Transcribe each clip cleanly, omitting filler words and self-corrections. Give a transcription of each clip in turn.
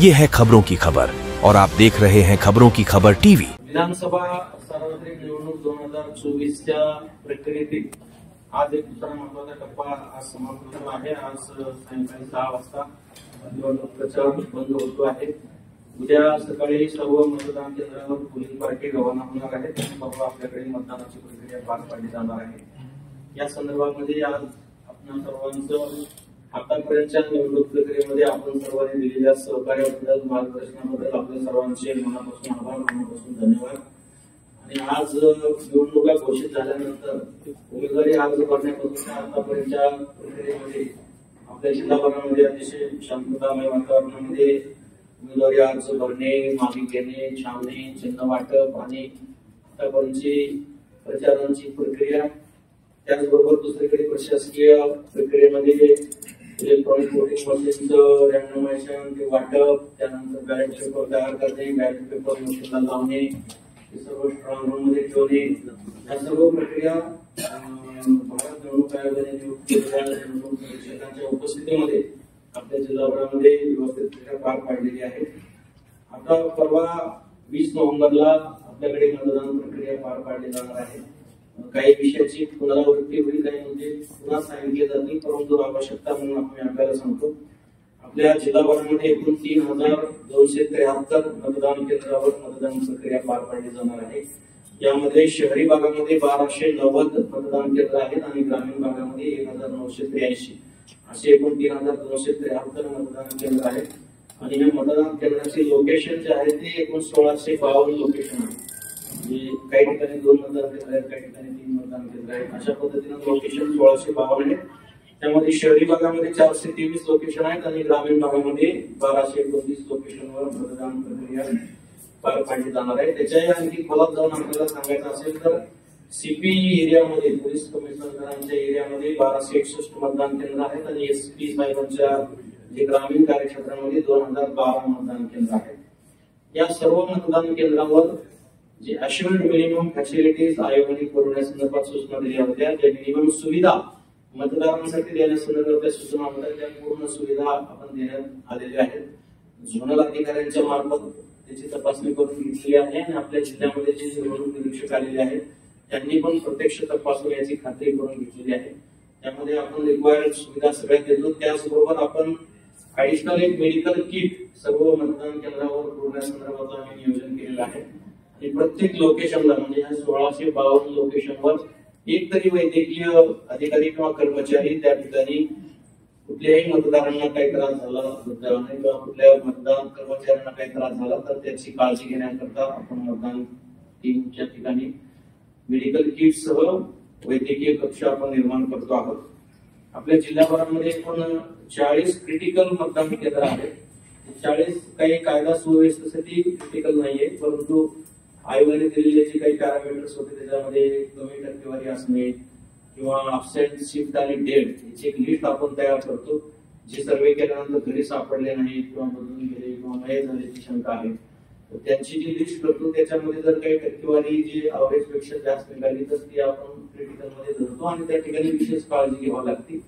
ये है खबरों की खबर और आप देख रहे हैं खबरों की खबर टीवी। विधानसभा सार्वत्रिक निवडणूक 2024च्या प्रक्रियेतील आज एक दुसरा महत्वाचा टप्पा आज समाप्त झाला आहे। आज सायंकाळी 6 वाजता निवडणूक प्रचार बंद होतो आहे। उद्या सकाळी सर्व मतदान केंद्रावर पोलिंग पार्टी रवाना होणार आहे आणि परवा आपल्याकडे मतदानाची प्रक्रिया पार पाडली जाणार आहे। या संदर्भामध्ये आज आपण सर्वांचं आतापर्यंतच्या निवडणूक प्रक्रियेमध्ये आपण सर्वांनी दिलेल्या सहकार्याबद्दल मार्गदर्शनाबद्दल आपल्या सर्वांचे मनापासून आभार, मनापासून धन्यवाद। आणि आज निवडणुका घोषित झाल्यानंतर उमेदवारी अर्ज करण्यापासून आतापर्यंतच्या प्रक्रियेमध्ये आपल्या जिल्हाभरामध्ये अतिशय शांततामय वातावरणामध्ये उमेदवारी अर्ज भरणे, मागे घेणे, छाननी, चिन्ह वाटप आणि आतापर्यंतची प्रचारांची प्रक्रिया, त्याचबरोबर दुसरीकडे प्रशासकीय प्रक्रियेमध्ये इलेक्ट्रॉनिक वोटिंग मशीनचं रँडमायझेशन ते वाटप, त्यानंतर बॅलेट पेपर तयार करणे, बॅलेट पेपर मशीनला लावणे, हे सर्व स्ट्रॉंग रूम मध्ये ठेवणे, या सर्व प्रक्रिया भारत निवडणूक आयोगाने नियुक्त केलेल्या निवडणूक निरीक्षकांच्या उपस्थितीमध्ये आपल्या जिल्हाभरामध्ये व्यवस्थितरित्या पार पाडलेली आहे। आता परवा 20 नोव्हेंबरला आपल्याकडे मतदान प्रक्रिया पार पाडली जाणार आहे। काही विषयाची पुनरावृत्ती होईल, काही म्हणजे पुन्हा सांगितले जातील, परंतु आवश्यकता म्हणून आपण आपल्याला सांगतो। आपल्या जिल्हाभरामध्ये एकूण 3273 मतदान केंद्रावर मतदान प्रक्रिया पार पाडली जाणार आहे। यामध्ये शहरी भागामध्ये 1290 मतदान केंद्र आहेत आणि ग्रामीण भागामध्ये 1983 असे एकूण 3273 मतदान केंद्र आहेत। आणि या मतदान केंद्राचे लोकेशन जे आहे ते एकूण 1652 लोकेशन आहे। काही ठिकाणी 2 मतदान केंद्र आहेत, काही ठिकाणी 3 मतदान केंद्र आहेत, अशा पद्धतीने लोकेशन 1652 आहेत। त्यामध्ये शहरी भागामध्ये 423 लोकेशन आहेत आणि ग्रामीण भागामध्ये 1229 लोकेशनवर मतदान प्रक्रिया पार पाडली जाणार आहे। त्याच्याही आणखी खोलात जाऊन आपल्याला सांगायचं असेल तर सीपी एरियामध्ये पोलीस कमिशनरांच्या एरियामध्ये 1261 मतदान केंद्र आहेत आणि एसपी साहेबांच्या जे ग्रामीण कार्यक्षेत्रामध्ये 2012 मतदान केंद्र आहेत। या सर्व मतदान केंद्रावर जे अश्युर्ड मिनिमम फॅसिलिटीज आयोगाने पुरवण्यासंदर्भात सूचना दिल्या होत्या, त्या मिनिमम सुविधा मतदारांसाठी देण्यासंदर्भातल्या सूचना होत्या, त्या पूर्ण सुविधा आपण देण्यात आलेल्या आहेत। झोनल अधिकाऱ्यांच्या मार्फत त्याची तपासणी करून घेतली आहे आणि आपल्या जिल्ह्यामध्ये जे निवडणूक निरीक्षक आलेले आहेत त्यांनी पण प्रत्यक्ष तपासून याची खात्री करून घेतलेली आहे। त्यामध्ये आपण रिक्वायर्ड सुविधा सगळ्या देतो, त्याचबरोबर आपण ऍडिशनल एक मेडिकल किट सर्व मतदान केंद्रावर पुरवण्यासंदर्भात आम्ही नियोजन केलेलं आहे। आणि प्रत्येक लोकेशनला म्हणजे या 1652 लोकेशनवर एक तरी वैद्यकीय अधिकारी किंवा कर्मचारी त्या ठिकाणी कुठल्याही मतदारांना काही त्रास झाला किंवा कुठल्या मतदान कर्मचाऱ्यांना काही त्रास झाला तर त्याची काळजी घेण्याकरता आपण मतदान टीमच्या ठिकाणी मेडिकल किट सह वैद्यकीय कक्ष आपण निर्माण करतो आहोत। आपल्या जिल्ह्याभरामध्ये एकूण 40 क्रिटिकल मतदान केंद्र आहेत। 40 काही कायदा सुव्यवस्थेसाठी क्रिटिकल नाहीये, परंतु आयोगाने दिलेले जे काही पॅरामीटर्स होते त्याच्यामध्ये कमी टक्केवारी असणे किंवा अबसेंट, शिफ्ट आणि डेड याची एक लिस्ट आपण तयार करतो। जे सर्वे केल्यानंतर घरी सापडले नाही किंवा बदलून गेले किंवा मय झाल्याची शंका आहे तर त्यांची जी लिस्ट करतो त्याच्यामध्ये जर काही टक्केवारी जी अवरेज पेक्षा जास्त निघाली तर ती आपण क्रिटिकल मध्ये धरतो आणि त्या ठिकाणी विशेष काळजी घ्यावी लागते।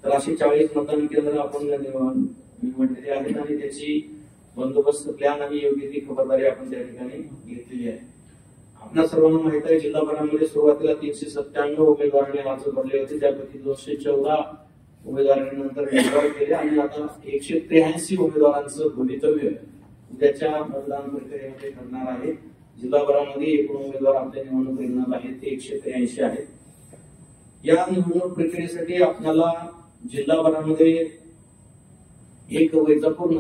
तर अशी 40 मतदान केंद्र आपण निवडलेली आहेत आणि त्याची बंदोबस्त प्लॅन आणि योग्य ती खबरदारी आपण त्या ठिकाणी घेतलेली आहे। आपल्या सर्वांना माहित आहे जिल्हाभरामध्ये सुरुवातीला 397 उमेदवारांनी अर्ज भरले होते, त्यापैकी 214 उमेदवारांनी नंतर निवड केले आणि आता 183 उमेदवारांचं भवितव्य उद्याच्या मतदान प्रक्रियेमध्ये ठरणार आहे। जिल्हाभरामध्ये एकूण उमेदवार आपल्या निवडणूक रिंगणात आहेत ते 183 आहेत। या निवडणूक प्रक्रियेसाठी आपल्याला जिल्हाभरामध्ये एक वैजापूर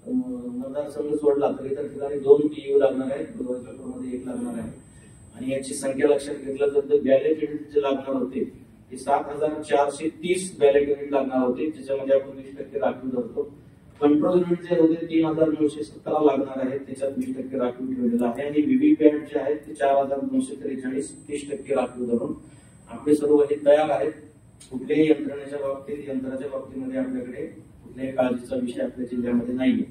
मतदारसंघ सोडला तर इतर ठिकाणी 2 टीयू लागणार आहेत, वैजापूरमध्ये 1 लागणार आहे। आणि याची संख्या लक्षात घेतलं तर बॅलेट युनिट जे लागणार होते ते 7430 बॅलेट युनिट लागणार होते, ज्याच्यामध्ये आपण 20% राखीव धरतो। कंट्रोल युनिट जे होते 3917 लागणार आहेत, त्याच्यात 20% राखीव ठेवलेला आहे आणि व्हीव्हीपॅट जे आहेत ते 4243 30% राखीव धरून आपले सर्व हे तयार आहेत। कुठल्याही यंत्रणेच्या बाबतीत यंत्राच्या बाबतीमध्ये आपल्याकडे कुठल्याही काळजीचा विषय आपल्या जिल्ह्यामध्ये नाहीये।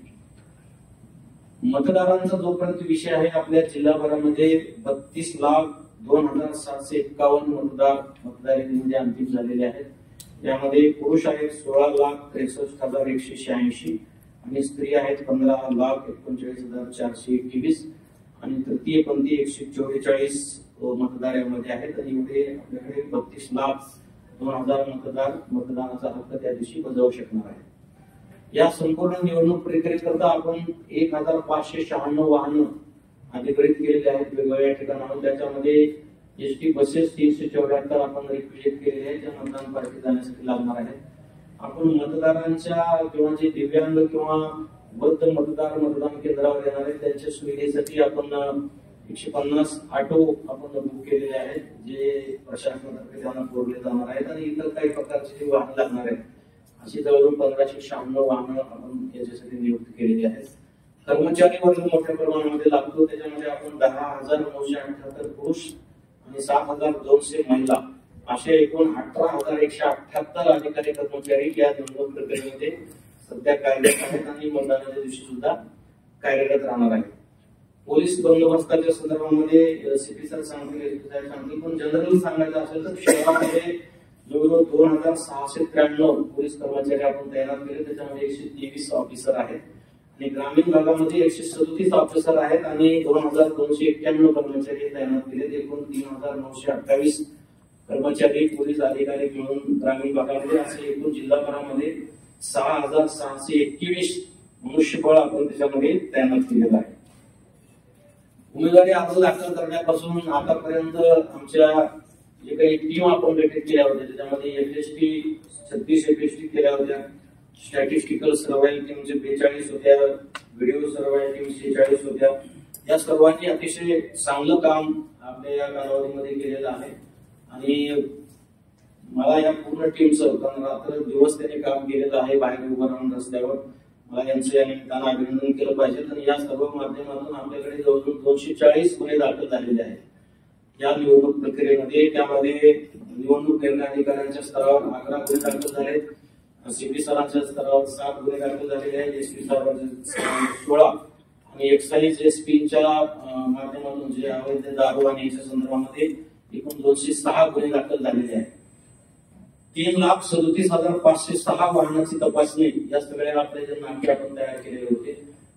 मतदारांचा जोपर्यंत विषय आहे आपल्या जिल्हाभरामध्ये 32,02,751 मतदार यादीमध्ये अंतिम झालेले आहेत। यामध्ये पुरुष आहेत 16,63,186 आणि स्त्रिया आहेत 15,39,421 आणि तृतीयपंथी 144 मतदार यामध्ये आहेत आणि एवढे आपल्याकडे 32,02,000 मतदार मतदानाचा हक्क त्या दिवशी बजावू शकणार आहे. या संपूर्ण निवडणूक प्रक्रियेकरता आपण 1,596 वाहनं अधिकृत केलेले आहेत वेगवेगळ्या ठिकाणाहून. त्याच्यामध्ये एसटी बसेस 374 आपण रिक्विजिट केलेले आहेत, त्या मतदान पार्टी जाण्यासाठी लागणार आहेत. आपण मतदारांच्या किंवा जे दिव्यांग किंवा वृद्ध मतदार मतदान केंद्रावर येणार आहेत त्यांच्या सुविधेसाठी आपण 150 ऑटो आपण बुक केलेले आहेत, जे प्रशासनातर्फे त्यांना पुरवले जाणार आहेत आणि इतर काही प्रकारचे जे वाहन लागणार आहेत अशी जवळजवळ 1596 वाहनं आपण याच्यासाठी नियुक्त केलेली आहेत. कर्मचारी वर्ग मोठ्या प्रमाणामध्ये लागतो, त्याच्यामध्ये आपण 10,978 पुरुष आणि 7,200 महिला असे एकूण 18,178 अधिकारी कर्मचारी या निवडणूक प्रक्रियेमध्ये सध्या कार्यरत आहेत आणि मतदानाच्या दिवशी सुद्धा कार्यरत राहणार आहेत. पोलीस बंदोबस्ताच्या संदर्भामध्ये सीपी सर सांगतील, पण जनरल सांगायचं असेल तर शहरामध्ये जवळजवळ 2,693 पोलीस कर्मचारी आपण तैनात केले, त्याच्यामध्ये 123 ऑफिसर आहेत आणि ग्रामीण भागामध्ये 137 ऑफिसर आहेत आणि 2,291 कर्मचारी तैनात केले. एकूण 3,928 कर्मचारी पोलीस अधिकारी मिळून ग्रामीण भागामध्ये असे एकूण जिल्हाभरामध्ये 6,621 मनुष्यबळ आपण त्याच्यामध्ये तैनात केलेलं आहे. उमेदवारी अर्ज दाखल करण्यापासून आतापर्यंत आमच्या जे काही टीम आपण गठीत केल्या होत्या त्याच्यामध्ये FST 36 FST केल्या होत्या, स्टॅटिस्टिकल सर्व्हायल टीमचे 42 होत्या, व्हिडिओ सर्व्हायल टीम 46 होत्या. या सर्वांनी अतिशय चांगलं काम आपल्या या कालावधीमध्ये केलेलं आहे आणि मला या पूर्ण टीमचं कारण रात्र दिवस त्यांनी काम केलेलं आहे बाहेर उभं राहून रस्त्यावर. मला यांचं या निमित्तानं अभिनंदन केलं पाहिजे. आणि या सर्व माध्यमातून आपल्याकडे जवळजवळ 240 गुन्हे दाखल झालेले आहेत या निवडणूक प्रक्रियेमध्ये. त्यामध्ये निवडणूक निर्णय अधिकाऱ्यांच्या स्तरावर 11 गुन्हे दाखल झालेत, सीपी सरांच्या स्तरावर 7 गुन्हे दाखल झालेले आहेत, एसपी साहेबांच्या 16 आणि एक्साईज एसपीच्या माध्यमातून जे अवैध दारू आणि याच्या संदर्भामध्ये एकूण 206 गुन्हे दाखल झालेले आहेत. 3,37,506 वाहनांची तपासणी या सगळ्या आपले जे नाके आपण तयार केलेले होते,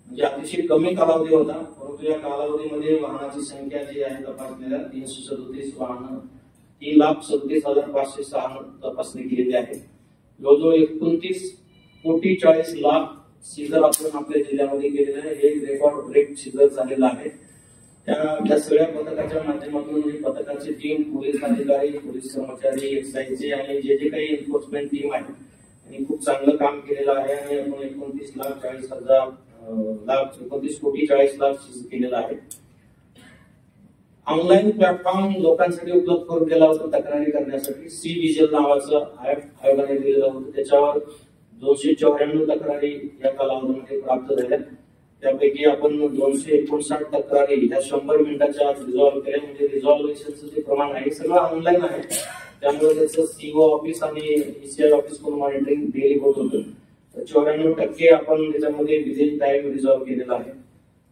म्हणजे अतिशय कमी कालावधी होता, परंतु या कालावधीमध्ये वाहनाची संख्या जी आहे तपासलेल्या 337 वाहनं 3,37,506 तपासणी केलेली आहे. जवळजवळ 29,40,00,000 सीझर आपण आपल्या जिल्ह्यामध्ये केलेलं आहे. हे रेकॉर्ड ब्रेक सीझर झालेलं आहे. त्या सगळ्या पथकाच्या माध्यमातून पथकाची टीम, पोलीस अधिकारी, पोलीस कर्मचारी, एक्साईजचे आणि जे जे काही एन्फोर्समेंट टीम आहे त्यांनी खूप चांगलं काम केलेलं आहे आणि आपण 29,40,00,000 सीज केलेलं आहे. ऑनलाईन प्लॅटफॉर्म लोकांसाठी उपलब्ध करून दिला होता तक्रारी करण्यासाठी. सी विजिल नावाचं आयोगाने दिलेलं होतं, त्याच्यावर 294 तक्रारी या कालावधीमध्ये प्राप्त झाल्या. त्यापैकी आपण 259 तक्रारी ह्या 100 मिनिटाच्या आत रिझॉल्व्ह केल्या. म्हणजे रिझॉल्व्हेशनचं जे प्रमाण आहे सगळं ऑनलाईन आहे, त्यामुळे त्याचं सीओ ऑफिस आणि ECI ऑफिस करून मॉनिटरिंग डेली होत होतं. 94% आपण त्याच्यामध्ये विदिन टाइम रिझॉल्व्ह केलेला आहे.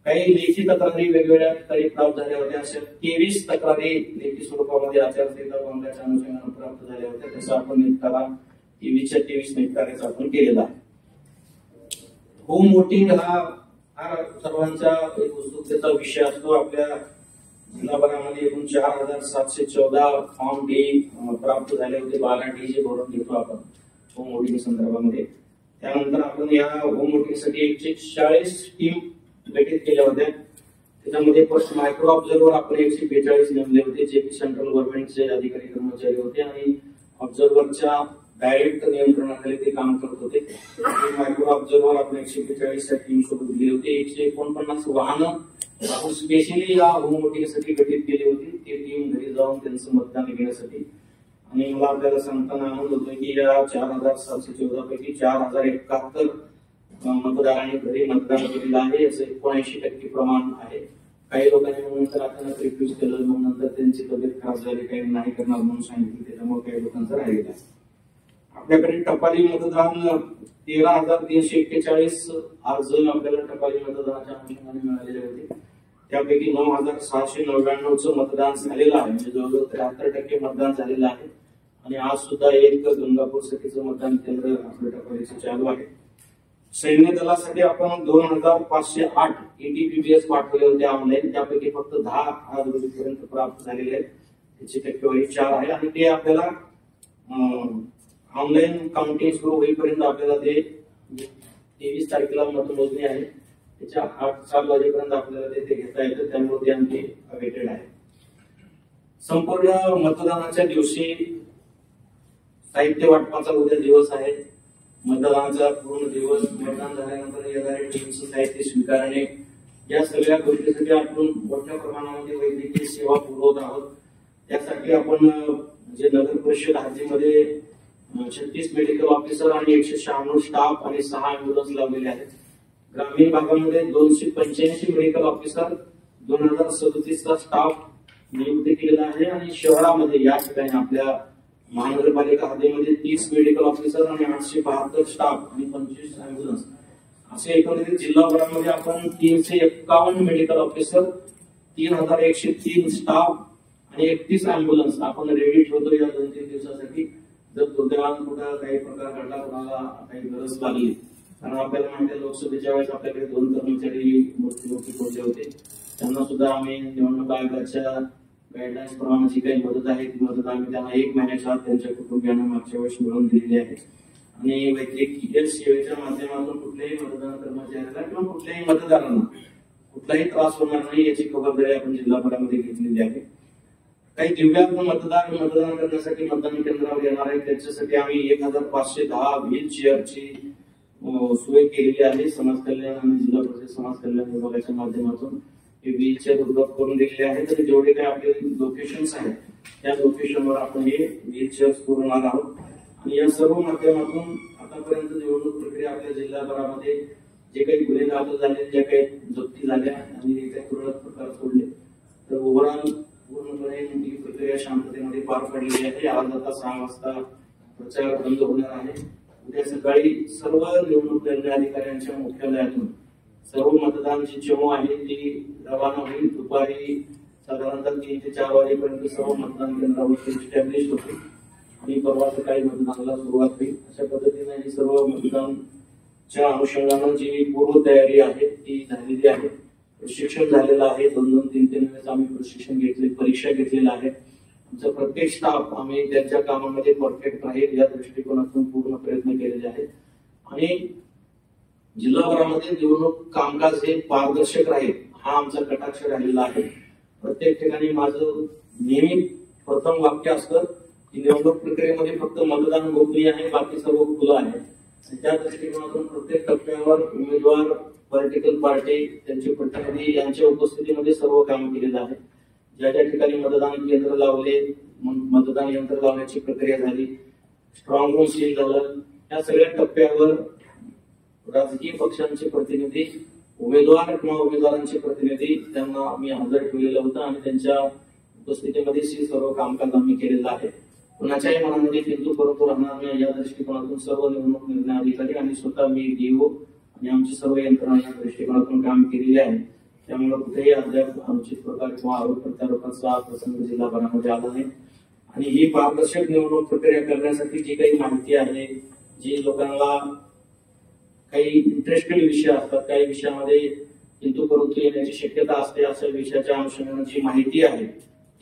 काही लेखी तक्रारी वेगवेगळ्या ठिकाणी प्राप्त झाल्या होत्या. अशा 23 तक्रारी लेखी स्वरूपामध्ये आचारसंहिता भंगाच्या अनुषंगाने प्राप्त झाल्या होत्या. त्याचा आपण निपटारा 23 निपटाऱ्याचा आपण केलेला आहे. होम वोटिंग हा सर्वांचा एक उत्सुकतेचा विषय असतो. आपल्या जिल्हाभरामध्ये एकूण 4,714 फॉर्म डी प्राप्त झाले होते. 12 डी जे भरून घेतो आपण होम वोटिंग संदर्भामध्ये. त्यानंतर आपण या होम वोटिंगसाठी 140 टीम गठीत केल्या होत्या. त्याच्यामध्ये फर्स्ट मायक्रो ऑब्झर्व्हर आपण 142 नेमले होते, जे की सेंट्रल गव्हर्नमेंटचे अधिकारी कर्मचारी होते आणि ऑब्झर्व्हरच्या डायरेक्ट नियंत्रणाखाली ते काम करत होते. मायक्रो ऑब्झर्व्हर आपण 142 टीम सोबत दिली होती. 149 वाहनं आपण स्पेशली या होम वोटिंगसाठी गठीत केली होती. ती टीम घरी जाऊन त्यांचं मतदान घेण्यासाठी. आणि मला आपल्याला सांगताना आनंद होतोय की या 4,714 पैकी 4,071 मतदारांनी घरी मतदान केलेलं आहे. याचं 79% प्रमाण आहे. काही लोकांनी नंतर अचानक रिफ्यूज केलं, मग नंतर त्यांची तब्येत खराब झाली, काही नाही करणार म्हणून सांगितलं, त्याच्यामुळे काही लोकांचं राहिलेलं आहे. आपल्याकडे टपाली मतदान 13,341 अर्ज आपल्याला टपाली मतदानाच्या अनुषंगाने मिळालेले होते. त्यापैकी 9,699चं मतदान झालेलं आहे, म्हणजे जवळजवळ 73% मतदान झालेलं आहे. आणि आज सुद्धा एक गंगापूर सखीचं मतदान केंद्र आपल्या टपालीचं चालू आहे. सैन्य दलासाठी आपण 2508 ETPBS पाठवले होते ऑनलाईन, त्यापैकी फक्त 10 आज रोजीपर्यंत प्राप्त झालेले आहेत. त्याची टक्केवारी 4 आहे आणि ते आपल्याला ऑनलाईन काउंटिंग सुरू होईपर्यंत आपल्याला ते 23 तारखेला मतमोजणी आहे, त्याच्या 8-7 वाजेपर्यंत आपल्याला ते घेता येतं, त्यामुळे ते आणखी अवेटेड आहे. संपूर्ण मतदानाच्या दिवशी साहित्य वाटपाचा उद्या दिवस आहे. मतदानाचा पूर्ण दिवस, मतदान झाल्यानंतर येणारे टीमचं साहित्य स्वीकारणे, या सगळ्या गोष्टीसाठी आपण मोठ्या प्रमाणामध्ये वैद्यकीय सेवा पुरवत आहोत. त्यासाठी आपण जे नगर परिषद हद्दीमध्ये 36 मेडिकल ऑफिसर आणि 196 स्टाफ आणि 6 अँब्युलन्स लावलेले आहेत. ग्रामीण भागामध्ये 285 मेडिकल ऑफिसर, 2037 चा स्टाफ नियुक्त केलेला आहे आणि शहरामध्ये या ठिकाणी आपल्या महानगरपालिका हद्दीमध्ये 30 मेडिकल ऑफिसर आणि 872 स्टाफ आणि 25 अँब्युलन्स असे एकंदरीत जिल्हाभरामध्ये आपण 351 मेडिकल ऑफिसर, 3103 स्टाफ आणि 31 अँब्युलन्स आपण रेडी ठेवतो या 2-3 दिवसासाठी. जर दुर्दैवानं कुठं काही प्रकार घडला, कोणाला काही गरज लागली, कारण आपल्याला माहिती आहे लोकसभेच्या वेळेस आपल्याकडे 2 कर्मचारी मृत्युमुखी पडले होते, त्यांना सुद्धा आम्ही निवडणूक आयोगाच्या गाईडलाईन्स प्रमाणे जी काही मदत आहे ती मदत आम्ही त्यांना 1 महिन्याच्या आत त्यांच्या कुटुंबियांना मागच्या वेळेस मिळवून दिलेली आहे. आणि वैद्यकीय सेवेच्या माध्यमातून कुठल्याही मतदान कर्मचाऱ्याला किंवा कुठल्याही मतदारांना कुठलाही त्रास होणार नाही याची खबरदारी आपण जिल्हाभरामध्ये घेतलेली आहे. काही दिव्यांग मतदान करण्यासाठी मतदान केंद्रावर येणार आहे, त्याच्यासाठी आम्ही 1510 व्हील चेअरची सोय केलेली आहे. समाज कल्याण आणि जिल्हा परिषद समाज कल्याण विभागाच्या माध्यमातून हे व्हीलचेअर उपलब्ध करून दिलेले आहेत. तर जेवढे काही आपले लोकेशन्स आहेत त्या लोकेशनवर आपण हे व्हीलचेअर्स पुरवणार आहोत. आणि या सर्व माध्यमातून आतापर्यंत निवडणूक प्रक्रिया आपल्या जिल्हाभरामध्ये जे काही गुन्हे दाखल झाले, ज्या काही जप्ती झाल्या आणि जे काही तुरळक प्रकार सोडले, तर ओव्हरऑल पूर्णपणे ही प्रक्रिया शांततेमध्ये पार पडलेली आहे. आज आता 6 वाजता प्रचार बंद होणार आहे. उद्या सकाळी सर्व निवडणूक निर्णय अधिकाऱ्यांच्या मुख्यालयातून सर्व मतदानाची चमू आहे ती रवाना होईल. दुपारी साधारणतः 3 ते 4 वाजेपर्यंत सर्व मतदान केंद्रावर इस्टॅब्लिश होतील आणि परवा सकाळी मतदानाला सुरुवात होईल. अशा पद्धतीने ही सर्व मतदानच्या अनुषंगानं जी पूर्व तयारी आहे ती झालेली आहे. प्रशिक्षण झालेलं आहे. 2-3 वेळेस आम्ही प्रशिक्षण घेतले, परीक्षा घेतलेला आहे. आमचा प्रत्येक स्टाफ आम्ही त्यांच्या कामामध्ये परफेक्ट राहील या दृष्टिकोनातून पूर्ण प्रयत्न केलेले आहेत. आणि जिल्हाभरामध्ये निवडणूक कामकाज हे पारदर्शक राहील हा आमचा कटाक्ष राहिलेला आहे. प्रत्येक ठिकाणी माझं नेहमी प्रथम वाक्य असतं की निवडणूक प्रक्रियेमध्ये फक्त मतदान गोपनीय आहे, बाकी सर्व खुलं आहे. त्या दृष्टिकोनातून प्रत्येक टप्प्यावर उमेदवार, पॉलिटिकल पार्टी, त्यांचे प्रतिनिधी यांच्या उपस्थितीमध्ये सर्व काम केलेलं आहे. ज्या ज्या ठिकाणी मतदान केंद्र लावले, मतदान यंत्र लावण्याची प्रक्रिया झाली, स्ट्रॉंग रूम सील झालं, या सगळ्या टप्प्यावर राजकीय पक्षांचे प्रतिनिधी, उमेदवार किंवा उमेदवारांचे प्रतिनिधी त्यांना आम्ही हजर ठेवलेलं होतं आणि त्यांच्या उपस्थितीमध्ये सर्व कामकाज आम्ही केलेलं आहे. कुणाच्याही मनामध्ये किंतु परंतु राहणार नाही या दृष्टिकोनातून सर्व निवडणूक निर्णय अधिकारी आणि स्वतः मी डीओ आणि आमची सर्व यंत्रणा या दृष्टिकोनातून काम केलेले आहे. त्यामुळे कुठेही अद्याप अनुचित प्रकार किंवा आरोप प्रत्यारोपाचा प्रसंग जिल्हाभरामध्ये आला नाही. आणि ही पारदर्शक निवडणूक प्रक्रिया करण्यासाठी जी काही माहिती आहे, जी लोकांना काही इंटरेस्टेड विषय असतात, काही विषयामध्ये किंतु परंतु येण्याची शक्यता असते, अशा विषयाच्या अनुषंगाने जी माहिती आहे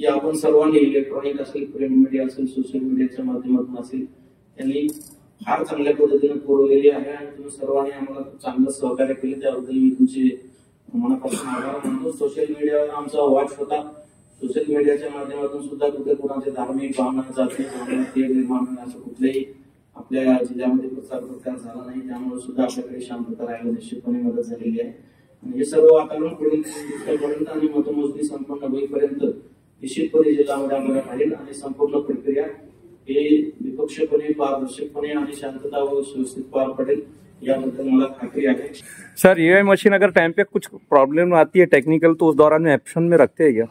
ती आपण सर्वांनी इलेक्ट्रॉनिक असेल, प्रिंट मीडिया असेल, सोशल मीडियाच्या माध्यमातून असेल, त्यांनी फार चांगल्या पद्धतीने पुरवलेली आहे. आणि तुम्ही सर्वांनी आम्हाला चांगलं सहकार्य केले त्याबद्दल मी तुमचे मनापासून आभार मानतो. सोशल मीडियावर आमचा वॉच होता. सोशल मीडियाच्या माध्यमातून सुद्धा कुठे कुणाचे धार्मिक भावना, जाती निर्माण असं कुठलेही आपल्या जिल्ह्यामध्ये प्रचार झाला नाही. त्यामुळे सुद्धा आपल्याकडे शांतता राहायला निश्चितपणे मदत झालेली आहे. आणि हे सर्व वातावरण पुढील दिवसापर्यंत आणि मतमोजणी संपन्न होईपर्यंत निश्चितपणे जिल्ह्यामध्ये आम्हाला राहील आणि संपूर्ण प्रक्रिया हे निपक्षपणे, पारदर्शकपणे आणि शांतता व सुव्यवस्थित पार पडेल याबद्दल मला खात्री है। सर ईवीएम मशीन अगर टाइम पे कुछ प्रॉब्लम आती है टेक्निकल तो उस दौरान में ऑप्शन में रखते हैं क्या?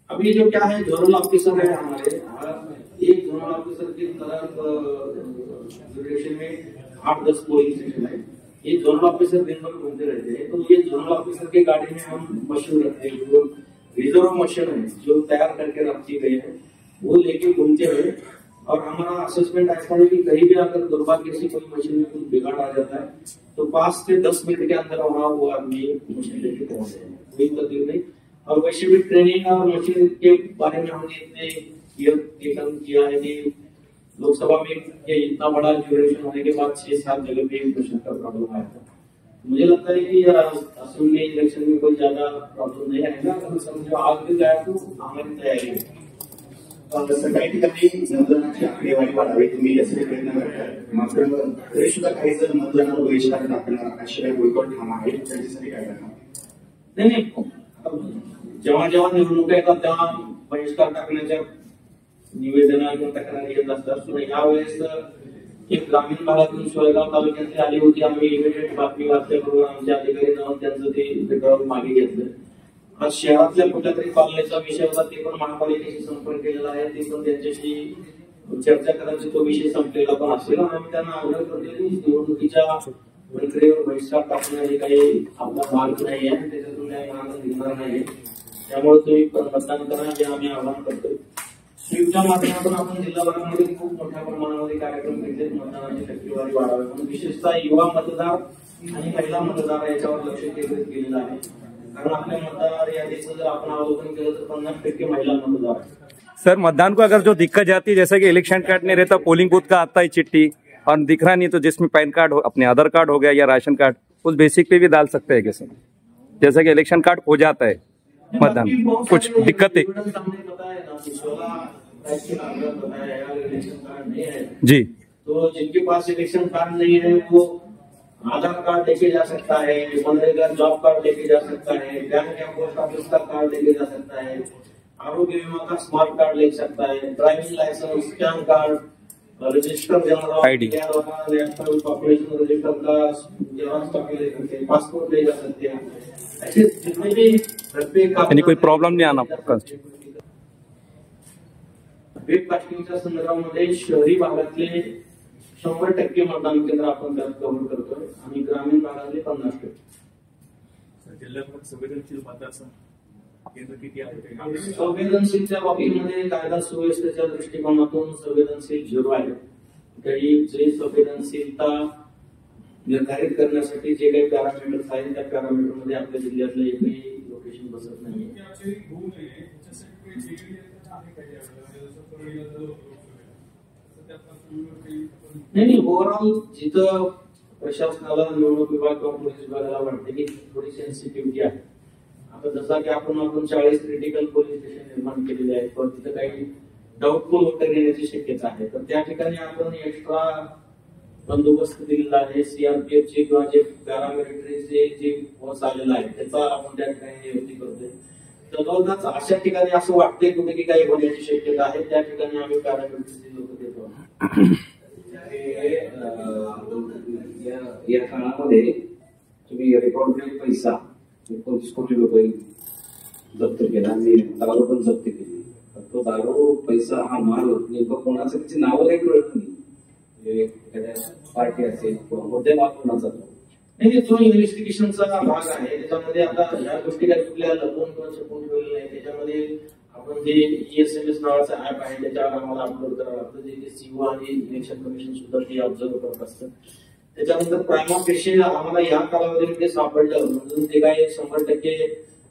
अभी जो क्या है जोनल ऑफिसर है हमारे, एक जोनल ऑफिसर की तरफ ड्यूरेशन में 8-10 पोलिंग स्टेशन है। ये जोनल ऑफिसर दिन भर घूमते रहते हैं, तो ये जोनल ऑफिसर के गाड़ी में हम मशीन रखते हैं, जो रिजर्व मशीन है जो तैयार करके रखी गई है वो लेके घूमते हैं और हमारा असेसमेंट ऐसा है कि कहीं भी अगर दुर्भाग्य से कोई मशीन में कुछ बिगाड़ आ जाता है तो 5 से 10 मिनट के अंदर वहां वो आदमी मशीन लेके पहुंच जाएगा, कोई तकलीफ नहीं। और वैसे भी ट्रेनिंग और मशीन के बारे में हमने इतने किया है कि लोकसभा में ये इतना बड़ा ड्यूरेशन होने के बाद 6-7 जगह पे मशीन का प्रॉब्लम आया था। मुझे लगता है कि असेंबली इलेक्शन में कोई ज्यादा प्रॉब्लम नहीं आएगा। अगर समझो आग भी गया तो हमारी तैयारी है। जसं काही ठिकाणी मतदानाची आकडेवारी वाढावी तुम्ही यासाठी प्रयत्न करताय, मात्र तरी सुद्धा काही जण मतदानावर बहिष्कार टाकणार अशा बोयकॉट ठाम आहे, त्याच्यासाठी काय करणार? नाही, जेव्हा जेव्हा निवडणुका येतात तेव्हा बहिष्कार टाकण्याच्या निवेदन किंवा तक्रारी येत असतात। यावेळेस एक ग्रामीण भागातून सोयगाव तालुक्यातली आली होती, आम्ही इमिडिएट बातमी वाचल्याबरोबर आमच्या अधिकारी जाऊन त्यांचं ते पेट्रोल मागे घेतलं। आज शहरातल्या कुठल्या तरी पालनेचा विषय होता, ते पण महापालिकेशी संपर्क केलेला आहे, ते पण त्यांच्याशी चर्चा करायची, तो विषय संपलेला पण असेल। आम्ही त्यांना आग्रह करतो की निवडणुकीच्या प्रक्रियेवर बहिष्कार टाकणं हे काही आपला मार्ग नाही आहे, त्याच्यातून काही मार्ग निघणार नाही। त्यामुळे तुम्ही मतदान करा हे आम्ही आवाहन करतोय। स्वीपच्या माध्यमातून आपण जिल्हाभरामध्ये खूप मोठ्या प्रमाणामध्ये कार्यक्रम घेतले, मतदानाची टक्केवारी वाढावी म्हणून विशेषतः युवा मतदार आणि महिला मतदार याच्यावर लक्ष केंद्रित केलेलं आहे। कारण आपल्या मतदार यादीचं जर आपण अवलोकन केलं तर 50% महिला मतदार है। सर, मतदान को अगर जो दिक्कत जाती है, जैसे कि इलेक्शन कार्ड नहीं रहता, पोलिंग बूथ का आता है चिट्ठी और दिख रहा नहीं, तो जिसमें पैन कार्ड हो, अपने आधार कार्ड हो गया या राशन कार्ड, उस बेसिक पे भी डाल सकते हैं क्या सर? जैसे कि इलेक्शन कार्ड हो जाता है मतदान, कुछ दिक्कत है जी, तो जिनके पास इलेक्शन कार्ड नहीं है वो आधार कार्ड लेके जा सकता है, मनरेगा जॉब कार्ड लेके जा सकता है, बैंक या पोस्ट ऑफिस का कार्ड लेके जा सकता है, आरोग्य बीमा का स्मार्ट कार्ड ले सकता है, ड्राइविंग लाइसेंस, पैन card, register general ID, national population register का जेरॉक्स कॉपी ले सकते हैं, पासपोर्ट ले जा सकते हैं। ऐसे जितने भी यानी कोई प्रॉब्लम नहीं आना पक्का। वेब कास्टिंगच्या संदर्भामध्ये शहरी भागातले 100% मतदान केंद्र आपण त्यात कव्हर करतोय आणि ग्रामीण भागातले 50%। जिल्ह्यात संवेदनशील मतदारसंघ केंद्र किती आहे? संवेदनशीलच्या बाबतीमध्ये कायदा सुव्यवस्थेच्या दृष्टिकोनातून संवेदनशील 0 आहे। काही जे संवेदनशीलता निर्धारित करण्यासाठी जे काही पॅरामीटर्स आहेत त्या पॅरामीटर मध्ये आपल्या जिल्ह्यातलं एकही लोकेशन बसत नाहीये। नाही, ओव्हरऑल जिथं प्रशासनाला निवडणूक विभाग किंवा पोलीस विभागाला वाटते की थोडी सेन्सिटिव्हिटी आहे, आता जसा की आपण 40 क्रिटिकल पोलीस स्टेशन निर्माण केलेले आहेत, पण तिथं काही डाऊटफुल वगैरे येण्याची शक्यता आहे, तर त्या ठिकाणी आपण एक्स्ट्रा बंदोबस्त दिलेला आहे। सीआरपीएफचे किंवा जे पॅरामिलिटरीचे जे फोर्स आलेला आहे त्याचा आपण त्या ठिकाणी नियुक्ती करतोय। तद्वतच अशा ठिकाणी असं वाटतंय कुठे की काही होण्याची शक्यता आहे, त्या ठिकाणी आम्ही पॅरामिलिटरीचे लोक देतो। या काळामध्ये तुम्ही रेकॉर्डेड पैसा 25 कोटी रुपये जप्त केला आणि दारू पण जप्त केली, तो दारू पैसा हा माल नेमकं कोणाचं त्याची नावं काही कळत नाही, एखाद्या पार्टी असेल किंवा मुद्देमाल कोणाचा नाही, तो इन्व्हेस्टिगेशनचा भाग आहे। त्याच्यामध्ये आता या गोष्टी काही कुठल्या लपवून किंवा छपून ठेवलेल्या नाही। त्याच्यामध्ये आपण जे ESMS नावाचं ऍप आहे त्याच्यावर आम्हाला अपलोड करावं लागतं, जे सीओ आणि इलेक्शन कमिशन सुद्धा ते ऑब्झर्व करत असतं। त्याच्यानंतर प्रायमा पेशी आम्हाला या कालावधीमध्ये सापडलं म्हणून ते काय 100%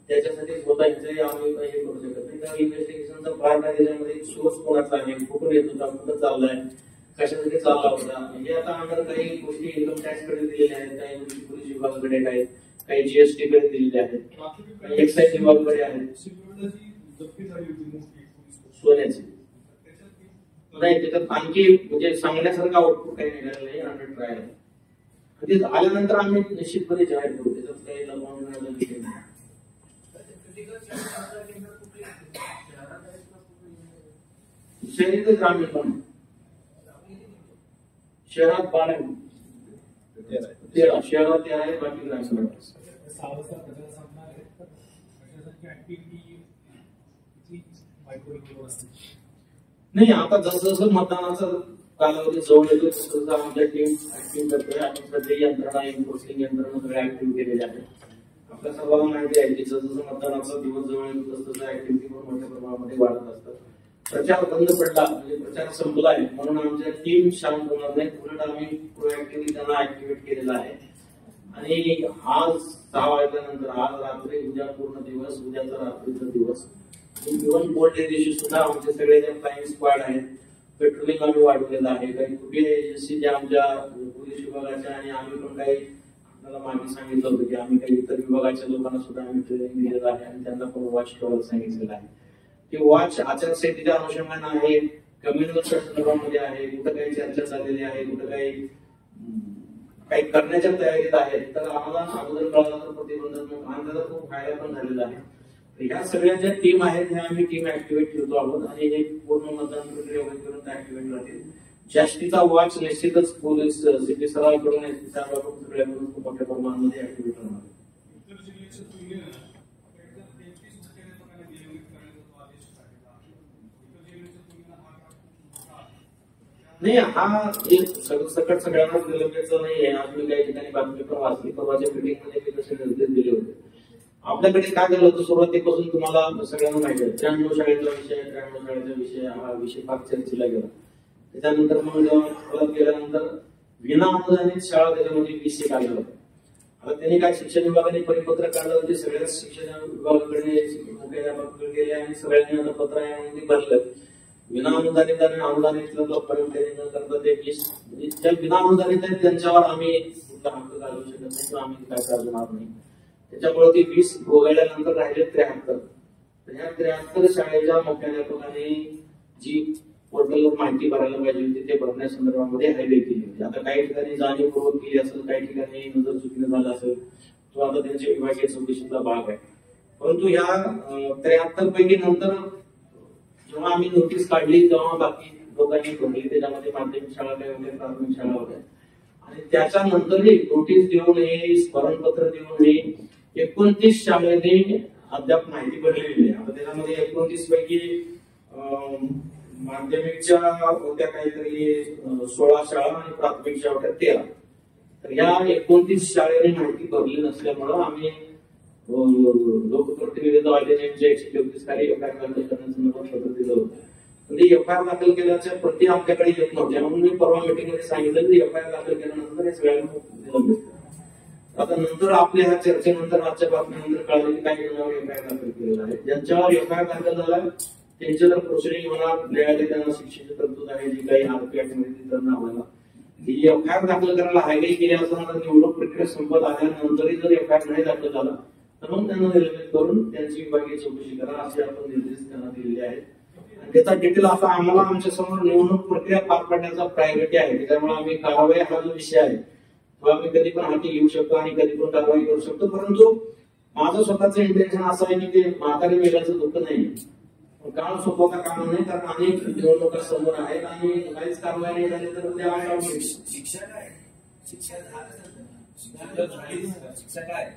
त्याच्यासाठी स्वतःचे आम्ही काही करू शकत नाही। त्या इन्व्हेस्टिगेशनचा पार्ट आहे, त्याच्यामध्ये सोर्स कोणाचा आहे, कुठून येत होता, कुठं चाललाय, कशासाठी चालला होता, म्हणजे आता आम्हाला काही गोष्टी इन्कम टॅक्स कडे दिलेल्या आहेत, काही गोष्टी पोलीस विभागाकडे आहेत, काही GST कडे दिलेल्या आहेत, काही एक्साईज विभागाकडे आहेत। सोन्याची नाही, त्याच्यात आणखी म्हणजे सांगण्यासारखं आउटपुट काही निघालं नाही, आम्ही ट्राय आहे। ते आल्यानंतर आम्ही निश्चितपणे जाहीर करू, त्याच्यात काही लपवून विषय नाही। शहरी ते ग्रामीण पण शहरात 12 शहरात 13 आहे, बाकी ग्रामीण नाही। आता जसं मतदानाचं कालावधी जवळ येतो तसं आमच्या टीम ऍक्टिव्ह करतोय। आपण सध्या यंत्रणा एन्फोर्सिंग यंत्रणा सगळ्या ऍक्टिव्ह केलेल्या आहेत। आपल्या सर्वांना माहिती आहे की जसं मतदानाचा दिवस जवळ येतो तसं ऍक्टिव्हिटी पण मोठ्या प्रमाणामध्ये वाढत असतात। प्रचार बंद पडला म्हणजे प्रचार संपलाय म्हणून आमच्या टीम शांत होणार नाही, उलट आम्ही प्रोएक्टिव्हली त्यांना ऍक्टिव्हेट केलेला आहे. आणि आज 6 वाजल्यानंतर आज रात्री, उद्या पूर्ण दिवस, उद्याचा रात्रीचा दिवस, इव्हन बोलडे दिवशी सुद्धा आमचे सगळे जे फ्लाइंग स्क्वॉड आहेत, पेट्रोलिंग आम्ही वाढवलेलं आहे. काही कुठे एजन्सी ज्या आमच्या पोलीस विभागाच्या आणि आम्ही पण काही आपल्याला मागे सांगितलं होतं की आम्ही काही इतर विभागाच्या लोकांना सुद्धा आम्ही ट्रेनिंग दिलेलं आहे आणि त्यांना पण वॉच ठेवायला सांगितलेलं आहे. ती वॉच आचारसंहितेच्या अनुषंगाने आहे, कम्युनिकेशन संदर्भामध्ये आहे, कुठं काही चर्चा झालेली आहे, कुठं काही करण्याच्या तयारीत आहेत, तर आम्हाला अगोदर कळालं तर प्रतिबंधात्मक आणि त्याचा खूप फायदा पण झालेला आहे. ह्या सगळ्या ज्या टीम आहेत ह्या आम्ही टीम ऍक्टिव्हेट ठेवतो आहोत आणि हे पूर्ण मतदान प्रक्रिया होईपर्यंत ऍक्टिव्हेट राहतील. जास्तीचा वॉच निश्चितच पोलीस सिटी सरावाकडून सगळ्याकडून खूप मोठ्या प्रमाणामध्ये ऍक्टिव्हेट राहणार. नाही, हा एक सकट सगळ्यांना निलंबितचं नाही आहे. आज मी काही ठिकाणी बातमी पण वाचली, परवाच्या मीटिंगमध्ये मी तसे निर्देश दिले होते. आपल्याकडे काय झालं होतं, सुरुवातीपासून तुम्हाला सगळ्यांना माहिती आहे 93 शाळेचा विषय, 93 शाळेचा विषय, हा विषय फार चर्चेला गेला. त्याच्यानंतर मग परत गेल्यानंतर विना अनुदानित शाळा त्याच्यामध्ये 20 काढलं होतं. आता त्यांनी काय शिक्षण विभागाने परिपत्र काढलं होते, सगळ्याच शिक्षण विभागाकडे मुख्याध्यापकाकडे गेले आणि सगळ्यांनी आता पत्र आहे भरलं. विना अनुदानित आणि अनुदानितला जोपर्यंत त्यांनी न करता ते 20 म्हणजे ज्या विना अनुदानित आहेत त्यांच्यावर आम्ही कुठला हक्क घालू शकत नाही किंवा आम्ही काय करणार नाही. त्याच्यामुळे ती 20 भोगल्यानंतर राहिले 73. तर ह्या 73 शाळेच्या मुख्याध्यापकांनी जी पोर्टलवर माहिती भरायला पाहिजे होती ते भरण्यासंदर्भामध्ये हायलाइट केली होती. आता काही ठिकाणी जाणीवपूर्वक केली असेल, काही ठिकाणी नजर चुकीने झालं असेल, तो आता त्यांच्या विभागीय चौकशीचा भाग आहे. परंतु ह्या 73 पैकी नंतर जेव्हा आम्ही नोटीस काढली तेव्हा बाकी लोकांनी भरली. त्याच्यामध्ये माध्यमिक शाळा काय होत्या, प्राथमिक शाळा होत्या आणि त्याच्यानंतरही नोटीस देऊनही स्मरणपत्र देऊनही 29 शाळेने अद्याप माहिती भरलेली आहे. आता त्याच्यामध्ये 29 पैकी माध्यमिकच्या होत्या काहीतरी 16 शाळा आणि प्राथमिक शाळा होत्या 13. तर या 29 शाळेने माहिती भरली नसल्यामुळं आम्ही लोकप्रतिनिधी अधिनियमच्या 134 खाली एफआयआर दाखल करण्यासंदर्भात पत्र दिलं होतं. म्हणजे एफआयआर दाखल केल्याच्या प्रति आमच्याकडे येत नव्हत्या म्हणून मी परवा मीटिंगमध्ये सांगितलं की एफआयआर दाखल केल्यानंतर हे सगळ्यांना निलंबित करा. आता नंतर आपल्या ह्या चर्चेनंतर आजच्या बातम्यानंतर कळालं की काही जणांवर एफआयआर दाखल केलेला आहे. ज्यांच्यावर एफआयआर दाखल झाला त्यांच्या जर प्रोसिडिंग होणार, न्यायालय त्यांना शिक्षेची तरतूद आहे जी काही आरोपी ऍक्टमध्ये त्यांना आम्हाला ही एफआयआर दाखल करायला हायलाइट केली असताना निवडणूक प्रक्रिया संपत आल्यानंतरही जर एफआयआर नाही दाखल झाला तर मग त्यांना निलंबित करून त्यांची विभागीय चौकशी करा असे आपण निर्देश त्यांना दिलेले आहेत. त्याचा डिटेल आता आम्हाला आमच्या समोर निवडणूक प्रक्रिया पार पाडण्याचा प्रायोरिटी आहे. त्याच्यामुळे आम्ही कारवाई हा जो विषय आहे तो आम्ही कधी पण हाती घेऊ शकतो आणि कधी पण कारवाई करू शकतो. परंतु माझं स्वतःचं इंटेन्शन असं आहे की ते म्हातारी मेल्याचं दुःख नाही, काळ सोपवता काम नाही, कारण अनेक निवडणुका समोर आहेत आणि काहीच कारवाई नाही झाली तर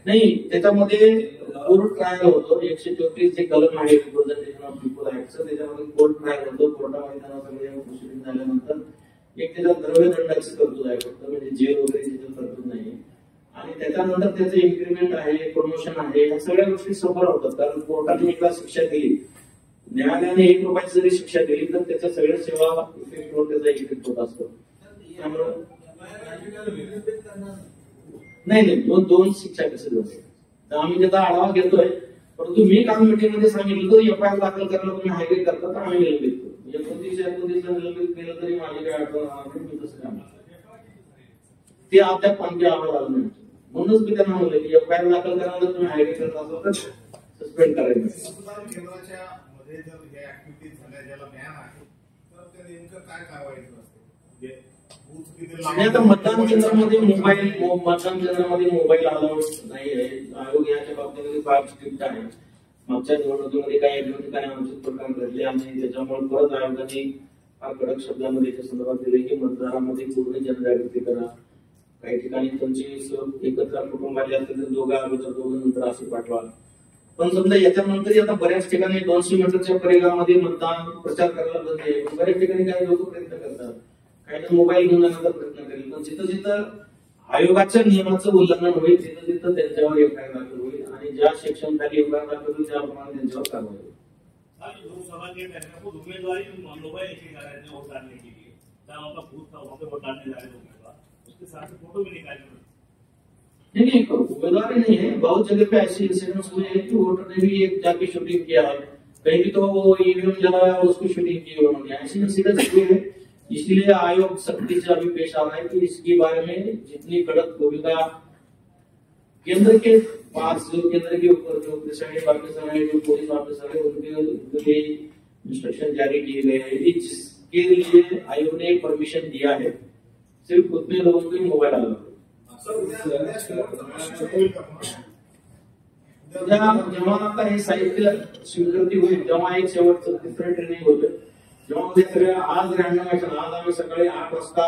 नाही. त्याच्यामध्ये कोर्ट ट्रायल होतो. 134 जे कलम आहे रिप्रेझेंटेशन ऑफ पीपल ऍक्टचं, त्याच्यामध्ये कोर्ट ट्रायल होतो. कोर्टामध्ये त्यांना सगळे प्रोसिडिंग झाल्यानंतर एक त्याच्यात द्रव्यदंडाची तरतूद आहे फक्त, म्हणजे जेल वगैरे त्याच्यात तरतूद नाही. आणि त्याच्यानंतर त्याचं इन्क्रिमेंट आहे, प्रमोशन आहे, या सगळ्या गोष्टी समोर होतात. कारण कोर्टाने एकदा शिक्षा दिली, न्यायालयाने 1 रुपयाची जरी शिक्षा दिली तर त्याच्या सगळ्या सेवा इफेक्टवर त्याचा इफेक्ट होत असतो. त्यामुळे नाही दोन शिक्षा कसे झाले तर आम्ही त्याचा आढावा घेतोय. परंतु मी काल मीटिंगमध्ये सांगितलं तर एफआयआर दाखल करायला तुम्ही हायलाइट करता तर आम्ही निलंबित करू. 29 निलंबित केलं तरी माझी काय अडचण होणार नाही. मी तसं काम ते अद्याप आमच्या आम्हाला आलं नाही. म्हणूनच मी त्यांना म्हणलं की एफआयआर दाखल करायला तुम्ही हायलाइट करत असाल तर सस्पेंड करायचं. आता मतदान केंद्रामध्ये मोबाईल अलाउड नाही आहे. आयोग याच्या बाबतीमध्ये फार स्ट्रिक्ट आहे. मागच्या निवडणुकीमध्ये काही ठिकाणी आमचे प्रकार घडले आणि त्याच्यामुळे परत आयोगाने फार कडक शब्दामध्ये याच्या संदर्भात दिले की मतदारांमध्ये पूर्ण जनजागृती करा. काही ठिकाणी तुमची एकत्र कुटुंबाले असतील तर दोघं अगोदर दोघं नंतर असे पाठवा. पण समजा याच्यानंतर आता बऱ्याच ठिकाणी 200 मीटरच्या परिघामध्ये मतदान प्रचार करायला बंद आहे. बऱ्याच ठिकाणी काही लोक प्रयत्न करतात, काही जण मोबाईल घेऊन जाण्याचा प्रयत्न करेल. पण जिथं जिथं आयोगाच्या नियमाचं उल्लंघन होईल तिथं तिथं त्यांच्यावर एफआयआर दाखल होईल आणि ज्या सेक्शन खाली एफआयआर दाखल होईल त्याप्रमाणे त्यांच्यावर कारवाई होईल. लोकसभा के खुद उम्मीदवारी मोबाइल लेके जा रहे थे वोट डालने के लिए, जहाँ उनका बूथ था वहाँ पे वोट डालने जा रहे थे उम्मीदवार, उसके साथ फोटो भी निकाले। नहीं उम्मीदवार नहीं है, बहुत जगह पे ऐसे इंसिडेंट्स हुए हैं कि वोटर ने भी एक जाके शूटिंग किया है, कहीं भी तो वो ईवीएम जलाया उसको शूटिंग की उन्होंने, ऐसे इंसिडेंट्स हुए हैं। इसलिए आयोग सख्ती से अभी पेश आ रहा है कि इसके बारे में जितनी कड़क भूमिका केंद्र के पास, जो केंद्र के ऊपर जो प्रेसिडेंट ऑफिसर है, जो पुलिस ऑफिसर है, उनके लिए इंस्ट्रक्शन जारी किए गए हैं। इसके लिए आयोग ने परमिशन दिया है, सिर्फ उतने लोगों को मोबाइल अलाउ। जेव्हा आता हे साहित्य स्वीकृती होईल तेव्हा एक शेवटचं तिसरं ट्रेनिंग होतं, जेव्हा उद्या सगळ्या आज रॅन्डमायझेशन, आज आम्ही सकाळी 8 वाजता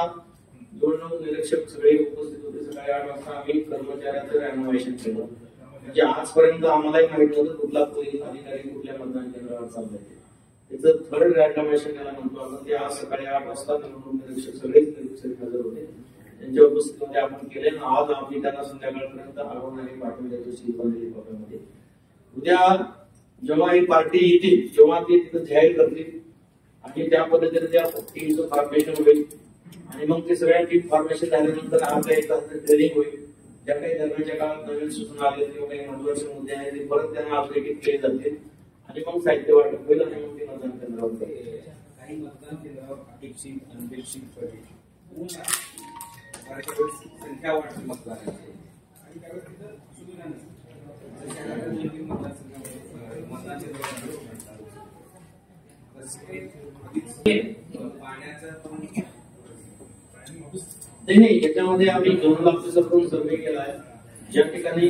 निवडणूक निरीक्षक सगळे उपस्थित होते, सकाळी 8 वाजता आम्ही कर्मचाऱ्यांचं रॅन्डमायझेशन केलं। म्हणजे आजपर्यंत आम्हालाही माहित नव्हतं कुठला पोलीस अधिकारी कुठल्या मतदान केंद्रावर चाललाय, त्याचं थर्ड रॅन्डमायझेशन त्याला म्हणतो आपण। ते आज सकाळी 8 वाजता निवडणूक निरीक्षक सगळेच निरीक्षक हजर होते, त्यांच्या उपस्थितीमध्ये आपण केले। आज आम्ही त्यांना संध्याकाळपर्यंत आगमनाने पाठवले तो शिल्पांजली भवनामध्ये। उद्या जेव्हा ही पार्टी येतील तेव्हा ते तिथं जाहीर करतील आणि त्या पद्धतीने त्या टीमचं फॉर्मेशन होईल आणि मग ते सगळ्या टीम फॉर्मेशन झाल्यानंतर आपल्या एक ट्रेनिंग होईल। ज्या काही दरम्यानच्या काळात नवीन सूचना आल्या किंवा काही महत्वाचे मुद्दे आहेत ते परत त्यांना अधोरेखित केले जातील आणि मग साहित्य वाटप होईल आणि मग ते मतदान केंद्रावर काही मतदान केंद्रावर अपेक्षित अनपेक्षित संख्या वाढते मतदारांची आणि त्यावेळेस तिथं सुविधा नसते, मतदानाचे पाण्याचा नाही, याच्यामध्ये आम्ही 2 लाख करून सर्वे केला आहे, ज्या ठिकाणी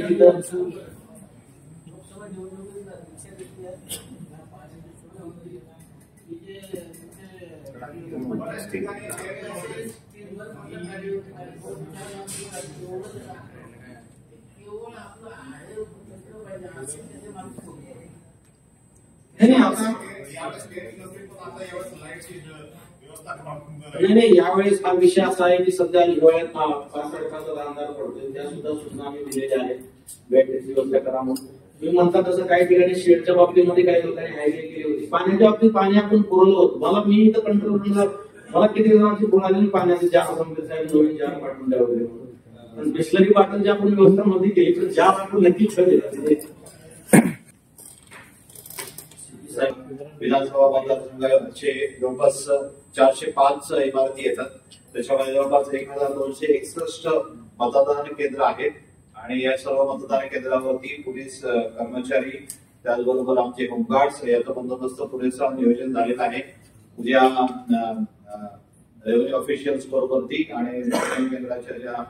नाही यावेळेस हा विषय असा आहे की सध्या हिवाळ्यात पावसाळ्याचा अंधार पडतोय, त्या सुद्धा सूचना आम्ही दिलेल्या आहेत, बॅटरीची व्यवस्था करा म्हणून। मी म्हणता तसं काही ठिकाणी शेडच्या बाबतीमध्ये काही लोकांनी हायवे केली होती, पाण्याच्या बाबतीत पाणी आपण पुरवलं होतं। मी इथं कंट्रोल रूमला मला किती जणांची फोन आली पाण्याचे जार संपले साहेब नवीन जार पाठवून द्या वगैरे म्हणून, पण बिस्लरी बाटलची आपण व्यवस्था मध्ये केली तर जार आपण नक्कीच विधानसभा मतदारसंघाचे जवळपास 405 इमारती येतात, त्याच्यामध्ये जवळपास 1261 मतदान केंद्र आहेत आणि या सर्व मतदान केंद्रावरती पोलीस कर्मचारी त्याचबरोबर आमचे होमगार्ड्स याचा बंदोबस्त पुरेसा नियोजन झालेला आहे। उद्या रेव्हेन्यू ऑफिशियल्स बरोबरती आणि मतदान केंद्राच्या ज्या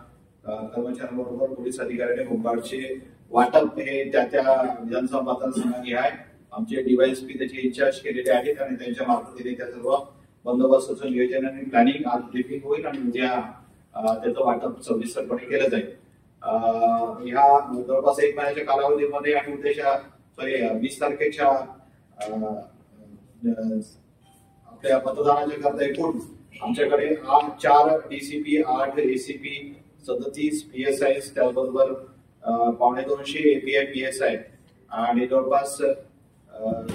कर्मचाऱ्यांबरोबर पोलीस अधिकाऱ्यांनी होमगार्डचे वाटप हे त्या विधानसभा मतदारसंघाने आहे। आमचे डीवायएसपी त्याचे इंचार्ज केलेले आहेत आणि त्यांच्या मार्फतीने त्या सर्व बंदोबस्ताचं नियोजन आणि प्लॅनिंग आज ब्रीफिंग होईल आणि उद्या त्याचं वाटप सविस्तरपणे केलं जाईल। ह्या जवळपास 1 महिन्याच्या कालावधीमध्ये आणि उद्याच्या 20 तारखेच्या आपल्या मतदानाच्या करता एकूण आमच्याकडे 4 डीसीपी, 8 एसीपी, 37 पीएसआय, त्याचबरोबर 250 एपीआय पीएसआय आणि जवळपास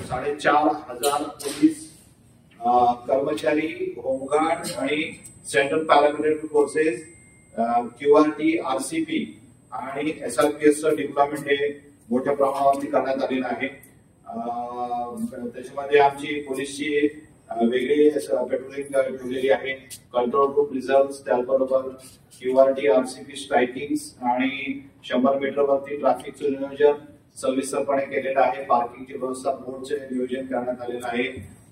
4,500 पोलीस कर्मचारी, होमगार्ड आणि central paramilitary forces, QRT, RCP आणि एसआरपीएसचं डिप्लॉयमेंट हे मोठ्या प्रमाणावरती करण्यात आलेलं आहे। त्याच्यामध्ये आमची पोलीसची वेगळी पेट्रोलिंग ठेवलेली आहे, कंट्रोल रूम रिझर्व्ह, त्याचबरोबर क्यूआरटी, आरसीपी स्ट्रायकिंग आणि 100 मीटरवरती ट्रॅफिकचं नियोजन सविस्तरपणे केलेलं आहे। पार्किंगची व्यवस्था, बोर्डचे नियोजन करण्यात आलेलं आहे।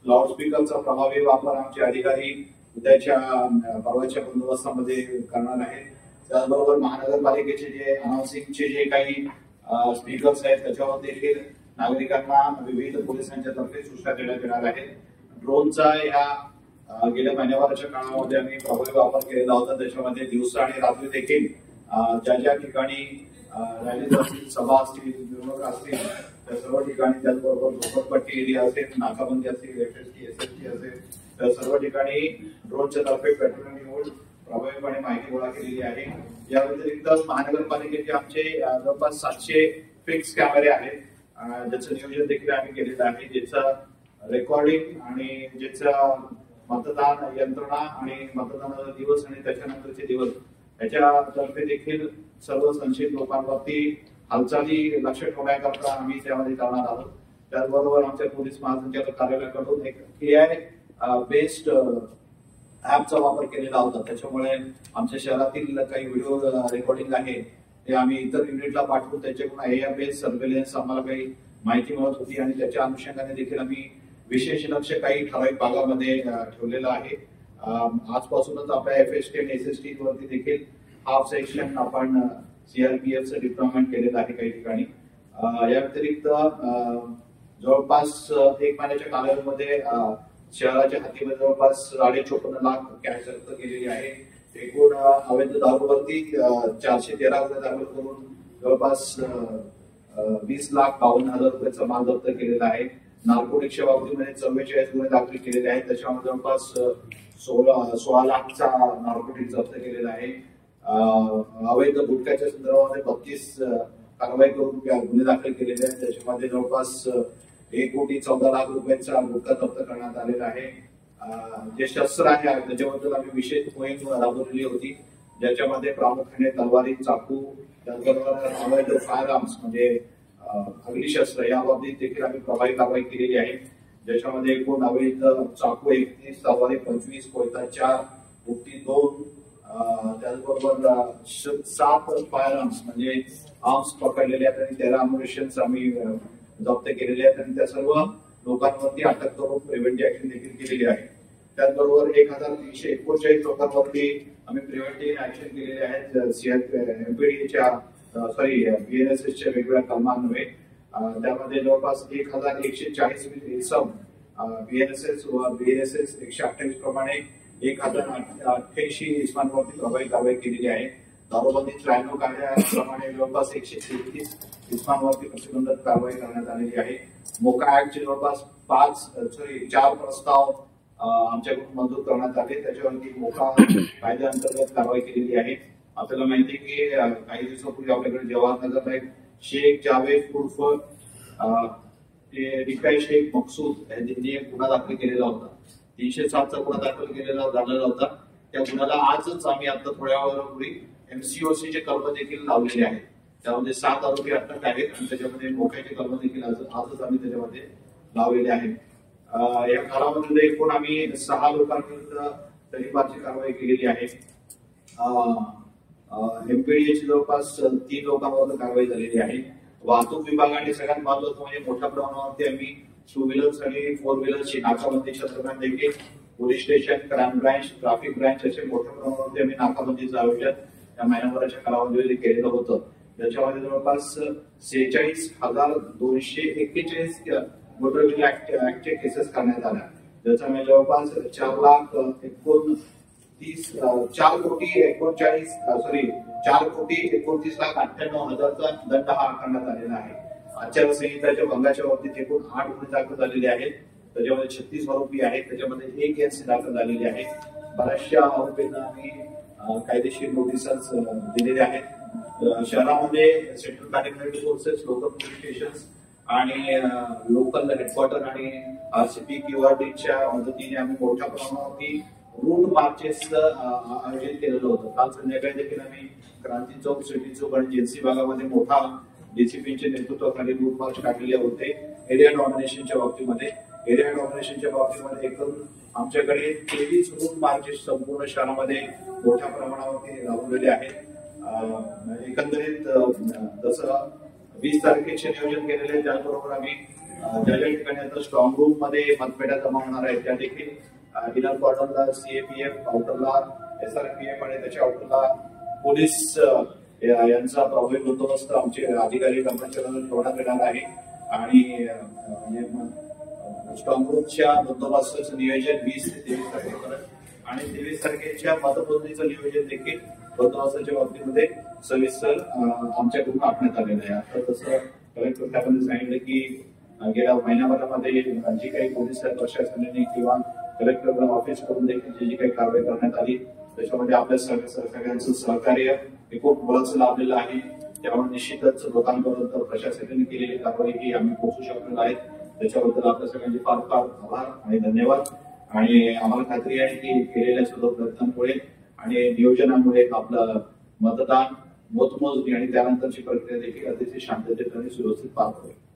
लाऊडस्पीकरचा प्रभावी वापर आमचे अधिकारी उद्याच्या परवाच्या बंदोबस्तामध्ये करणार आहेत। त्याचबरोबर महानगरपालिकेचे जे अनाउन्सिंगचे जे काही स्पीकर्स आहेत त्याच्यावर देखील नागरिकांना विविध पोलिसांच्या तर्फे सूचना देण्यात येणार आहेत। ड्रोनचा या गेल्या महिन्याभराच्या काळामध्ये आम्ही प्रभावी वापर केलेला होता, त्याच्यामध्ये दिवसा आणि रात्री देखील ज्या ठिकाणी रॅलीज असतील, सभा असतील, निवडणूक असतील त्या सर्व ठिकाणी, त्याचबरोबर झोपडपट्टी एरिया असेल, नाकाबंदी असेल, एसएसटी असेल, त्या सर्व ठिकाणी ड्रोनच्या तर्फे पेट्रोलिंग होऊन प्रभावीपणे माहिती गोळा केलेली आहे। या व्यतिरिक्त महानगरपालिकेचे आमचे जवळपास 700 फिक्स कॅमेरे आहेत, ज्याचं नियोजन देखील आम्ही केलेलं आहे, ज्याचा रेकॉर्डिंग आणि ज्याचा मतदान यंत्रणा आणि मतदानाचा दिवस आणि त्याच्यानंतरचे दिवस याच्यातर्फे देखील सर्व संशयित लोकांवरती हालचाली लक्ष ठेवण्याकरता आम्ही त्यामध्ये करणार आहोत. त्याचबरोबर आमच्या पोलीस महासंचालक कार्यालयाकडून एक AI बेस्ड ऍपचा वापर केलेला होता. त्याच्यामुळे आमच्या शहरातील काही व्हिडिओ रेकॉर्डिंग आहे ते आम्ही इतर युनिटला पाठवून त्याच्याकडून AI बेस्ड सर्व्हेलन्स आम्हाला काही माहिती मिळत होती आणि त्याच्या अनुषंगाने देखील आम्ही विशेष लक्ष काही ठराविक भागामध्ये ठेवलेलं आहे. आजपासूनच आपल्या FS10 SST वरती देखील हाफ सेक्शन आपण CRPFचं डिप्लॉयमेंट केलेलं आहे काही ठिकाणी. या व्यतिरिक्त जवळपास 1 महिन्याच्या कालावधीमध्ये शहराच्या हद्दीमध्ये जवळपास 54.5 लाख कॅश जप्त केलेली आहे. एकूण अवैध दारूवरती 413 गुन्हे दाखल करून जवळपास 20,52,000 रुपयाचा माल जप्त केलेला आहे. नार्कोटिक्सच्या बाबतीमध्ये 44 गुन्हे दाखल केलेले आहेत. त्याच्यामध्ये जवळपास 16 लाखचा नार्कोटिक्स जप्त केलेला आहे. अवैध गुटख्याच्या संदर्भामध्ये 32 कारवाई करून गुन्हे दाखल केलेले आहेत. त्याच्यामध्ये जवळपास 1,14,00,000 रुपयांचा गुटखा जप्त करण्यात आलेला आहे. जे शस्त्र आहे त्याच्याबद्दल आम्ही विशेष मोहीम राबवलेली होती, ज्याच्यामध्ये प्रामुख्याने तलवारी, चाकू, त्याचबरोबर अवैध फायर आर्म्स म्हणजे अग्निशस्त्र या बाबतीत देखील आम्ही प्रभावी कारवाई केलेली आहे. ज्याच्यामध्ये एकूण अवैध चाकू 31, तलवारी 25, कोयता 4, बुट्टी 2, त्याचबरोबर 7 फायर आर्म्स म्हणजे आर्म्स पकडलेले आहेत आणि 13 अम्युनिशन्स आम्ही जप्त केलेले आहेत आणि त्या सर्व लोकांवरती अटक करून प्रिव्हेंटिव्ह ऍक्शन देखील केलेली आहे. त्याचबरोबर 1,339 लोकांवरती आम्ही प्रिव्हेंटिव्ह ऍक्शन केलेले आहेत. MPDAच्या BNSSच्या वेगवेगळ्या कलमांमुळे त्यामध्ये जवळपास 1,140 इसम BNSS व BNSS 128 प्रमाणे 1,088 इसमांवरती प्रभावी कारवाई केलेली आहे. दारूबंदी 93 कायद्याप्रमाणे जवळपास 133 इसमांवरती प्रतिबंधक कारवाई करण्यात आलेली आहे. मोका ऍक्टचे जवळपास 4 प्रस्ताव आमच्याकडून मंजूर करण्यात आले. त्याच्यावरती मोका कायद्याअंतर्गत कारवाई केलेली आहे. आपल्याला माहिती आहे की काही दिवसापूर्वी आपल्याकडे जवाहरनगरला एक शेख जावेद उर्फ रिकाय शेख मकसूद यांनी एक गुन्हा दाखल केलेला होता. 307चा गुन्हा दाखल झालेला होता. त्या गुन्ह्याला आजच आम्ही आता थोड्या वेळापूर्वी MCOCचे कलम देखील लावलेले आहेत. त्यामध्ये 7 आरोपी अटक आहेत आणि त्याच्यामध्ये मोक्याचे कलम देखील आजच आम्ही त्याच्यामध्ये लावलेले आहेत. या कालावधीमध्ये एकूण आम्ही 6 लोकांविरुद्ध तडीपारची कारवाई केलेली आहे. MPDAची जवळपास 3 लोकांवर कारवाई झालेली आहे. वाहतूक विभागाने सगळ्यात महत्वाचं म्हणजे मोठ्या प्रमाणावरती आम्ही 2 व्हीलर्स आणि 4 व्हीलर्सची नाकाबंदीच्या दरम्यान देखील police station, crime branch, traffic branch असे मोठ्या प्रमाणावरती आम्ही नाकाबंदीचं आयोजन या महिन्याभराच्या कालावधीमध्ये केलेलं होतं. त्याच्यामध्ये जवळपास 46,241 मोटर व्हीकल ऍक्टचे केसेस करण्यात आल्या. ज्याच्यामध्ये जवळपास 4,29,98,000चा दंड हा आकारण्यात आलेला आहे. आचारसंहिताच्या भंगाच्या बाबतीत एकूण 8 गुन्हे दाखल झालेले आहेत. त्याच्यामध्ये 36 आरोपी आहेत. त्याच्यामध्ये 1 NC दाखल झालेली आहे. बऱ्याचशा आरोपींना आम्ही कायदेशीर नोटिसेस दिलेले आहेत. शहरामध्ये central paramilitary forces, local police station आणि लोकल हेडक्वार्टर आणि RCP QRTच्या मदतीने आम्ही मोठ्या प्रमाणावरती रूट मार्चेस आयोजित केलेलं होतं. काल संध्याकाळी देखील आम्ही क्रांती चौक, सिटी चौक आणि JNC भागामध्ये मोठा DCPच्या नेतृत्वाखाली रूट मार्च काढलेले होते. एरिया डॉमिनेशनच्या बाबतीमध्ये एकूण आमच्याकडे 23 रूट मार्चेस संपूर्ण शहरामध्ये मोठ्या प्रमाणावरती राबवलेले आहेत. एकंदरीत जसं 20 तारखेचे नियोजन केलेले आहे, त्याचबरोबर आम्ही ज्या ज्या ठिकाणी आता स्ट्रॉंग रूम मध्ये मतपेट्या जमा होणार आहेत त्या देखील इनर कॉर्डनला CAPF, आउटरला SRPF आणि त्याच्या आउटरला पोलीस यांचा प्रभावी बंदोबस्त आमचे अधिकारी कर्मचाऱ्यांना ठेवण्यात येणार आहे. आणि स्ट्रॉंग रूमच्या बंदोबस्ताचं नियोजन 20 ते 23 तारखेपर्यंत आणि 23 तारखेच्या मतमोजणीचं नियोजन देखील बंदोबस्ताच्या बाबतीमध्ये सविस्तर आमच्याकडून आखण्यात आलेलं आहे. आता तसं कलेक्टर साहेबांनी सांगितलं की गेल्या महिन्याभरामध्ये जी काही पोलीस प्रशासनाने किंवा कलेक्टर ऑफिस कडून देखील जी काही कारवाई करण्यात आली त्याच्यामध्ये आपल्या सगळ्यांचं सहकार्य एकूण मोलाचं लाभलेलं आहे. त्यामुळे निश्चितच लोकांपर्यंत प्रशासनाने केलेली कारवाई ही आम्ही पोहोचू शकलेलो आहे. त्याच्याबद्दल आपल्या सगळ्यांचे फार फार आभार आणि धन्यवाद. आणि आम्हाला खात्री आहे की केलेल्या सर्व प्रयत्नांमुळे आणि नियोजनामुळे आपलं मतदान, मतमोजणी आणि त्यानंतरची प्रक्रिया देखील अतिशय शांततेत आणि सुरक्षित पार पडेल.